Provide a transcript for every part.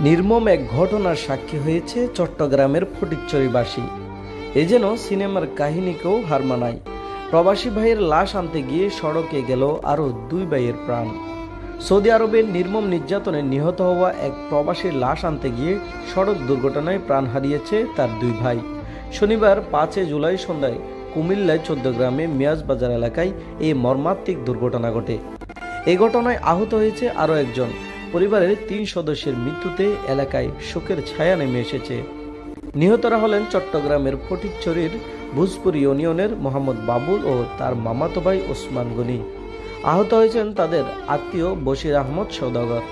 নির্মম এক ঘটনার সাক্ষী হয়েছে চট্টগ্রামের ফটিকছড়িবাসী। এ যেন সিনেমার কাহিনীকেও হার মানায়। প্রবাসী ভাইয়ের লাশ আনতে গিয়ে সড়কে গেল আরও 2 ভাইয়ের প্রাণ। সৌদি আরবের নির্মম নির্যাতনে নিহত হওয়া এক প্রবাসীর লাশ আনতে গিয়ে সড়ক দুর্ঘটনায় প্রাণ হারিয়েছে তার 2 ভাই। শনিবার 5 জুলাই সন্ধ্যায় কুমিল্লায় 14 গ্রামে মিয়াজবাজার এলাকায় এই মর্মান্তিক দুর্ঘটনা ঘটে। এই ঘটনায় আহত হয়েছে আরও একজন। পরিবারের 3 সদস্যের মৃত্যুতে এলাকায় শোকের ছায়া নেমে এসেছে। নিহতরা হলেন চট্টগ্রামের ফটিকছড়ির ভুজপুর ইউনিয়নের মোহাম্মদ বাবুল ও তার মামাতো ভাই ওসমান গনি। আহত হয়েছেন তাদের আত্মীয় বশির আহমদ সওদাগর।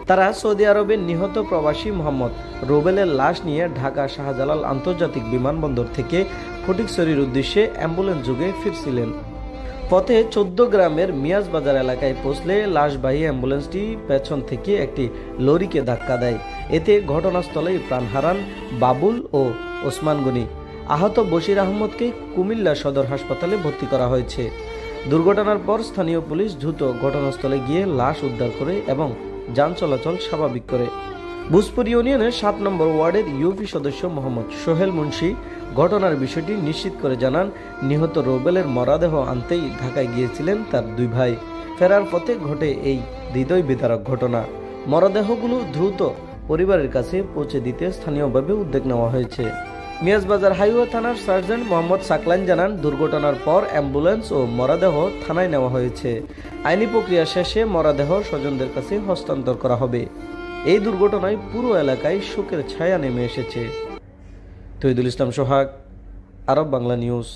তারা সৌদি আরবের নিহত প্রবাসী মোহাম্মদ রুবেলের লাশ নিয়ে ঢাকা শাহজালাল আন্তর্জাতিক বিমানবন্দর থেকে ফটিকছড়ির উদ্দেশ্যে অ্যাম্বুলেন্স যোগে ফিরছিলেন। পথে 14 গ্রামের মিয়াজবাজার এলাকায় পৌঁছলে লাশবাহী অ্যাম্বুলেন্সটি পেছন থেকে একটি লরিকে ধাক্কা দেয়। এতে ঘটনাস্থলেই প্রাণ হারান বাবুল ও ওসমান গনি। আহত বশির আহমদকে কুমিল্লা সদর হাসপাতালে ভর্তি করা হয়েছে। দুর্ঘটনার পর স্থানীয় পুলিশ দ্রুত ঘটনাস্থলে গিয়ে লাশ উদ্ধার করে এবং যান চলাচল স্বাভাবিক করে। ভুজপুর ইউনিয়নের 7 নম্বর ওয়ার্ডের ইউপি সদস্য মোহাম্মদ সোহেল মুন্সি ঘটনার বিষয়টি নিশ্চিত করে জানান, নিহত রুবেলের মরদেহ আনতেই ঢাকায় গিয়েছিলেন তার 2 ভাই। ফেরার পথে ঘটে এই হৃদয় বিদারক ঘটনা। মরদেহগুলো দ্রুত পরিবারের কাছে পৌঁছে দিতে স্থানীয়ভাবে উদ্যোগ নেওয়া হয়েছে। মিয়াজবাজার হাইওয়ে থানার সার্জেন্ট মোহাম্মদ সাকলাইন জানান, দুর্ঘটনার পর অ্যাম্বুলেন্স ও মরদেহ থানায় নেওয়া হয়েছে। আইনি প্রক্রিয়া শেষে মরদেহ স্বজনদের কাছে হস্তান্তর করা হবে। এই দুর্ঘটনায় পুরো এলাকায় শোকের ছায়া নেমে এসেছে। তহিদুল ইসলাম সোহাগ, আরব বাংলা নিউজ।